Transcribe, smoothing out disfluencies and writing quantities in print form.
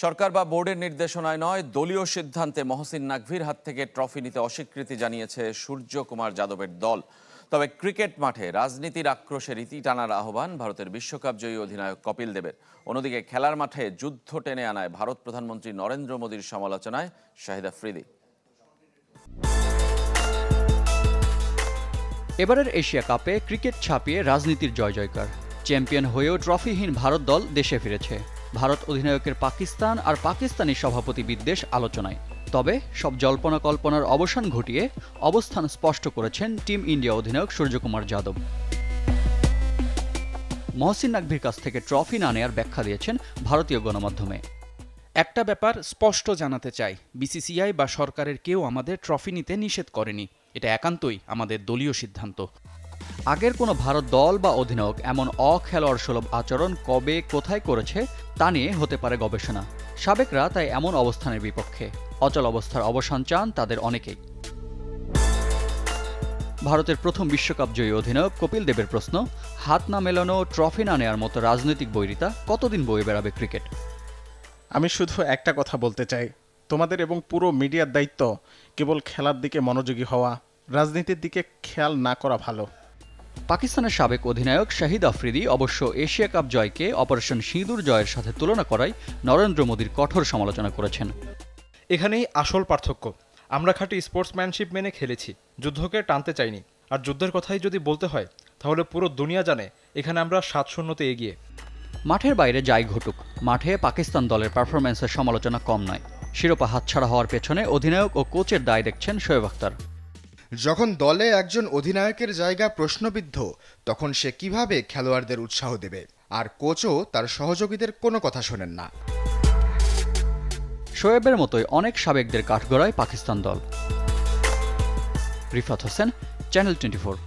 সরকার বা বোর্ডের নির্দেশনায় নয়, দলীয় সিদ্ধান্তে মহসিন নাকভির হাত থেকে ট্রফি নিতে অস্বীকৃতি জানিয়েছে সূর্যকুমার যাদবের দল। তবে ক্রিকেট মাঠে রাজনীতির আক্রোশের ইতি টানার আহ্বান ভারতের বিশ্বকাপ জয়ী অধিনায়ক কপিল দেবের। অন্যদিকে খেলার মাঠে যুদ্ধ টেনে আনায় ভারত প্রধানমন্ত্রী নরেন্দ্র মোদীর সমালোচনায় শাহিদ আফ্রিদি। এবারের এশিয়া কাপে ক্রিকেট ছাপিয়ে রাজনীতির জয়জয়কার। চ্যাম্পিয়ন হয়েও ট্রফিহীন ভারত দল দেশে ফিরেছে। ভারত অধিনায়কের পাকিস্তান আর পাকিস্তানি সভাপতি বিদ্বেষ আলোচনায়। তবে সব জল্পনা কল্পনার অবসান ঘটিয়ে অবস্থান স্পষ্ট করেছেন টিম ইন্ডিয়া অধিনায়ক সূর্যকুমার যাদব। মহসিন নাকভির কাছ থেকে ট্রফি না নেয়ার ব্যাখ্যা দিয়েছেন ভারতীয় গণমাধ্যমে। একটা ব্যাপার স্পষ্ট জানাতে চাই, বিসিসিআই বা সরকারের কেউ আমাদের ট্রফি নিতে নিষেধ করেনি। এটা একান্তই আমাদের দলীয় সিদ্ধান্ত। আগের কোনো ভারত দল বা অধিনায়ক এমন অখেলোয়াড় সুলভ আচরণ কবে কোথায় করেছে তা নিয়ে হতে পারে গবেষণা। সাবেকরা তাই এমন অবস্থানের বিপক্ষে। অচল অবস্থার অবসান চান তাদের অনেকেই। ভারতের প্রথম বিশ্বকাপ জয়ী অধিনায়ক কপিল দেবের প্রশ্ন, হাত না মেলানো, ট্রফি না নেয়ার মতো রাজনৈতিক বৈরিতা কতদিন বয়ে বেড়াবে ক্রিকেট? আমি শুধু একটা কথা বলতে চাই, তোমাদের এবং পুরো মিডিয়ার দায়িত্ব কেবল খেলার দিকে মনোযোগী হওয়া, রাজনীতির দিকে খেয়াল না করা ভালো। পাকিস্তানের সাবেক অধিনায়ক শাহিদ আফ্রিদি অবশ্য এশিয়া কাপ জয়কে অপারেশন সিঁদুর জয়ের সাথে তুলনা করায় নরেন্দ্র মোদীর কঠোর সমালোচনা করেছেন। এখানেই আসল পার্থক্য। আমরা খাঁটি স্পোর্টসম্যানশিপ মেনে খেলেছি, যুদ্ধকে টানতে চাইনি। আর যুদ্ধের কথাই যদি বলতে হয় তাহলে পুরো দুনিয়া জানে এখানে আমরা 7-0-তে এগিয়ে। মাঠের বাইরে যাই ঘটুক, মাঠে পাকিস্তান দলের পারফরম্যান্সের সমালোচনা কম নয়। শিরোপা হাতছাড়া হওয়ার পেছনে অধিনায়ক ও কোচের দায় দেখছেন শোয়েব আখতার। যখন দলে একজন অধিনায়কের জায়গা প্রশ্নবিদ্ধ, তখন সে কিভাবে খেলোয়াড়দের উৎসাহ দেবে? আর কোচও তার সহযোগীদের কোনো কথা শোনেন না। শোয়েবের মতোই অনেক সাবেকদের কাঠগড়ায় পাকিস্তান দল। রিফাত হোসেন, চ্যানেল 24।